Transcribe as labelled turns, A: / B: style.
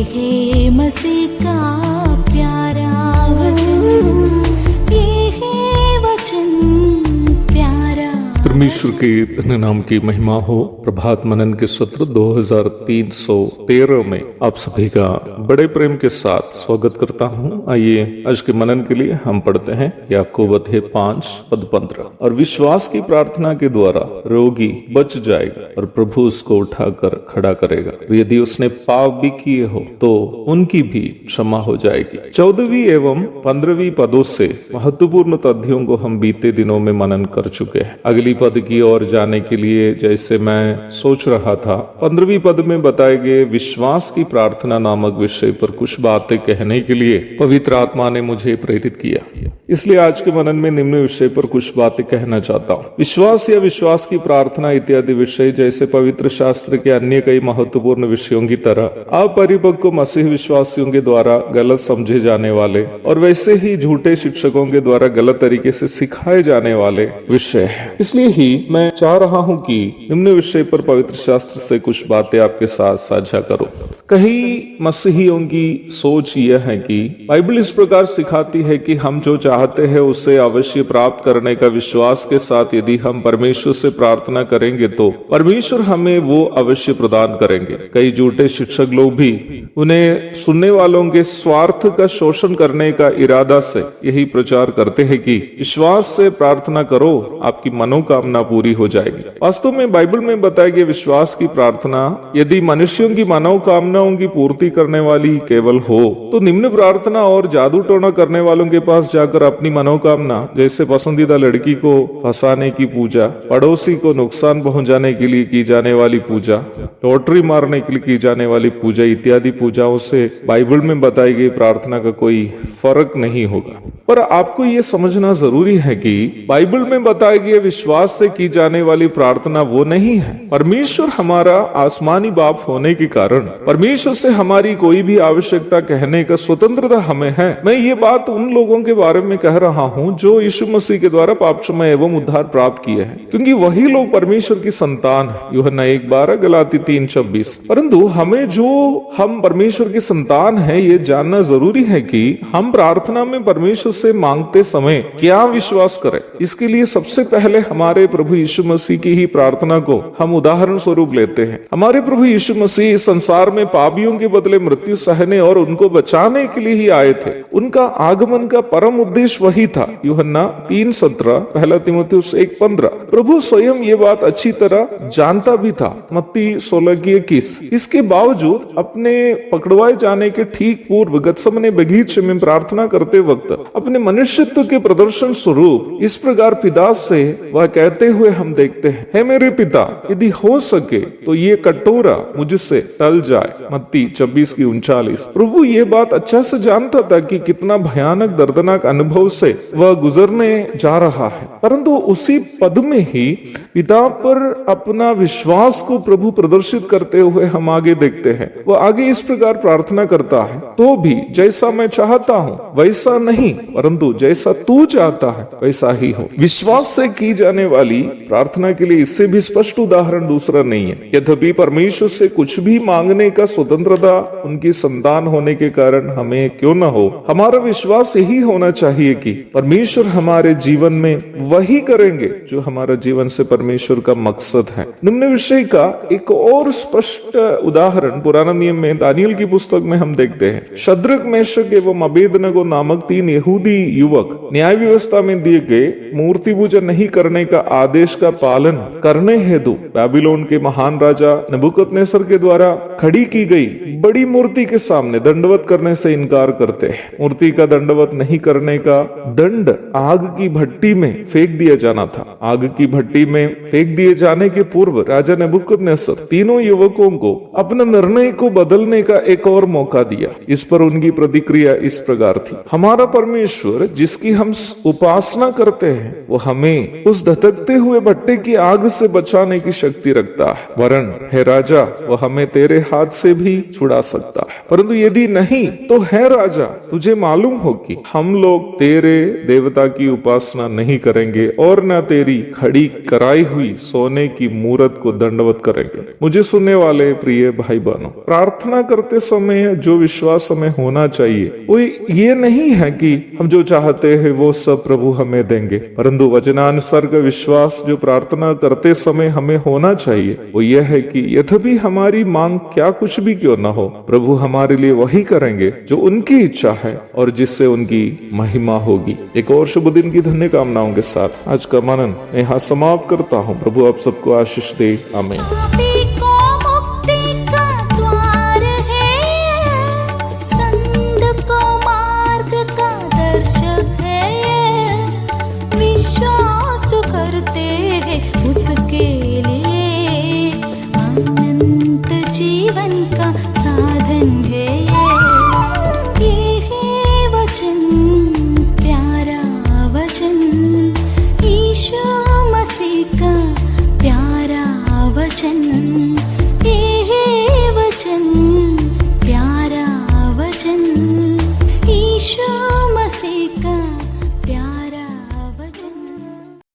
A: है मसीह का प्यारा वचन, ये है वचन प्यारा।
B: परमेश्वर के धन्य नाम की महिमा हो। प्रभात मनन के सत्र 2313 में आप सभी का बड़े प्रेम के साथ स्वागत करता हूं। आइए आज के मनन के लिए हम पढ़ते हैं याकूब अध्याय 5 पद 15। और विश्वास की प्रार्थना के द्वारा रोगी बच जाएगा और प्रभु उसको उठाकर खड़ा करेगा। यदि उसने पाप भी किए हो तो उनकी भी क्षमा हो जाएगी। 14वीं एवं 15वीं पदों से महत्वपूर्ण तथ्यों को हम बीते दिनों में मनन कर चुके हैं। अगली पद की ओर जाने के लिए जैसे मैं सोच रहा था, 15वीं पद में बताए गए विश्वास की प्रार्थना नामक विषय पर कुछ बातें कहने के लिए पवित्र आत्मा ने मुझे प्रेरित किया। इसलिए आज के मनन में निम्न विषय पर कुछ बातें कहना चाहता हूँ। विश्वास या विश्वास की प्रार्थना इत्यादि विषय जैसे पवित्र शास्त्र के अन्य कई महत्वपूर्ण विषयों की तरह अपरिपक्व मसीह विश्वासियों के द्वारा गलत समझे जाने वाले और वैसे ही झूठे शिक्षकों के द्वारा गलत तरीके से सिखाए जाने वाले विषय है। इसलिए ही मैं चाह रहा हूं कि निम्न विषय पर पवित्र शास्त्र से कुछ बातें आपके साथ साझा करूं। कई मसीहियों की सोच यह है कि बाइबल इस प्रकार सिखाती है कि हम जो चाहते हैं उसे अवश्य प्राप्त करने का विश्वास के साथ यदि हम परमेश्वर से प्रार्थना करेंगे तो परमेश्वर हमें वो अवश्य प्रदान करेंगे। कई झूठे शिक्षक लोग भी उन्हें सुनने वालों के स्वार्थ का शोषण करने का इरादा से यही प्रचार करते हैं कि विश्वास से प्रार्थना करो, आपकी मनोकामना पूरी हो जाएगी। वास्तव में बाइबल में बताया गया विश्वास की प्रार्थना यदि मनुष्यों की मनोकामनाओं की पूर्ति करने वाली केवल हो तो निम्न प्रार्थना और जादू टोना करने वालों के पास जाकर अपनी मनोकामना जैसे पसंदीदा लड़की को फंसाने की पूजा, पड़ोसी को नुकसान पहुंचाने के लिए की जाने वाली पूजा, लॉटरी मारने के लिए की जाने वाली पूजा इत्यादि पूजाओं से बाइबल में बताई गई प्रार्थना का कोई फर्क नहीं होगा। पर आपको ये समझना जरूरी है कि बाइबल में बताए गए विश्वास से की जाने वाली प्रार्थना वो नहीं है। परमेश्वर हमारा आसमानी बाप होने के कारण परमेश्वर से हमारी कोई भी आवश्यकता कहने का स्वतंत्रता हमें है। मैं ये बात उन लोगों के बारे में कह रहा हूँ जो यीशु मसीह के द्वारा पाप क्षमा एवं उद्धार प्राप्त किए हैं, क्योंकि वही लोग परमेश्वर की संतान है। यूहन्ना 1:12, गलाती 3:26। परंतु हमें जो हम परमेश्वर की संतान है ये जानना जरूरी है कि हम प्रार्थना में परमेश्वर से मांगते समय क्या विश्वास करें। इसके लिए सबसे पहले हमारे प्रभु यीशु मसीह की ही प्रार्थना को हम उदाहरण स्वरूप लेते हैं। हमारे प्रभु यीशु मसीह इस संसार में पापियों के बदले मृत्यु सहने और उनको बचाने के लिए ही आए थे। उनका आगमन का परम उद्देश्य वही था। यूहन्ना 3:17, पहला तीमुथियुस 1:15। प्रभु स्वयं ये बात अच्छी तरह जानता भी था। मत्ती 16:21। इसके बावजूद अपने पकड़वाए जाने के ठीक पूर्व गतसमने बगीचे में प्रार्थना करते वक्त अपने मनुष्यत्व के प्रदर्शन स्वरूप इस प्रकार पिता से वह कहते हुए हम देखते हैं, हे मेरे पिता, यदि हो सके तो ये कटोरा मुझसे टल जाए। मत्ती 26:39। प्रभु ये बात अच्छा से जानता था कि कितना भयानक दर्दनाक अनुभव से वह गुजरने जा रहा है, परंतु उसी पद में ही पिता पर अपना विश्वास को प्रभु प्रदर्शित करते हुए हम आगे देखते हैं। वह आगे इस प्रकार प्रार्थना करता है, तो भी जैसा मैं चाहता हूँ वैसा नहीं, परंतु जैसा तू चाहता है वैसा ही हो। विश्वास से की जाने वाली प्रार्थना के लिए इससे भी स्पष्ट उदाहरण दूसरा नहीं है। यद्यपि परमेश्वर से कुछ भी मांगने का स्वतंत्रता उनकी संतान होने के कारण हमें क्यों न हो, हमारा विश्वास यही होना चाहिए कि परमेश्वर हमारे जीवन में वही करेंगे जो हमारा जीवन से परमेश्वर का मकसद है। निम्न विषय का एक और स्पष्ट उदाहरण पुराना नियम में दानियल की पुस्तक में हम देखते हैं। शद्रक, मेशक एवं अबेदनगो नामक 3 यहूदी युवक न्याय व्यवस्था में दिए गए मूर्ति पूजा नहीं करने का आदेश का पालन करने हेतु बाबिलोन के महान राजा नबूकदनेस्सर के द्वारा खड़ी की गई बड़ी मूर्ति के सामने दंडवत करने से इनकार करते हैं। मूर्ति का दंडवत नहीं करने का दंड आग की भट्टी में फेंक दिया जाना था। आग की भट्टी में फेंक दिए जाने के पूर्व राजा नबूकदनेस्सर तीनों युवकों को अपना निर्णय को बदलने का एक और मौका दिया। इस पर उनकी प्रतिक्रिया इस प्रकार थी, हमारा परमेश्वर जिसकी हम उपासना करते हैं वो हमें उस धधकते हुए भट्टे की आग से बचाने की शक्ति रखता है, वरन हे राजा वो हमें तेरे हाथ से भी छुड़ा सकता है। परंतु यदि नहीं तो है राजा, तुझे मालूम हो कि हम लोग तेरे देवता की उपासना नहीं करेंगे और न तेरी खड़ी कराई हुई सोने की मूरत को दंडवत करेंगे। मुझे सुनने वाले प्रिय भाई बहनों, प्रार्थना करते समय जो विश्वास हमें होना चाहिए वो ये नहीं है कि हम जो चाहते हैं वो सब प्रभु हमें देंगे, परंतु वचनानुसार का विश्वास जो प्रार्थना करते समय हमें होना चाहिए वो यह है कि यद्यपि हमारी मांग क्या कुछ भी क्यों न हो, प्रभु हमारे लिए वही करेंगे जो उनकी इच्छा है और जिससे उनकी महिमा होगी। एक और शुभ दिन की धन्य कामनाओं के साथ आज का मनन यहाँ समाप्त करता हूँ। प्रभु आप सबको आशीष दे, आमीन।
A: पापी को मुक्ति का द्वार है, संत को मार्ग का दर्शक है, विश्वास जो करते हैं उसके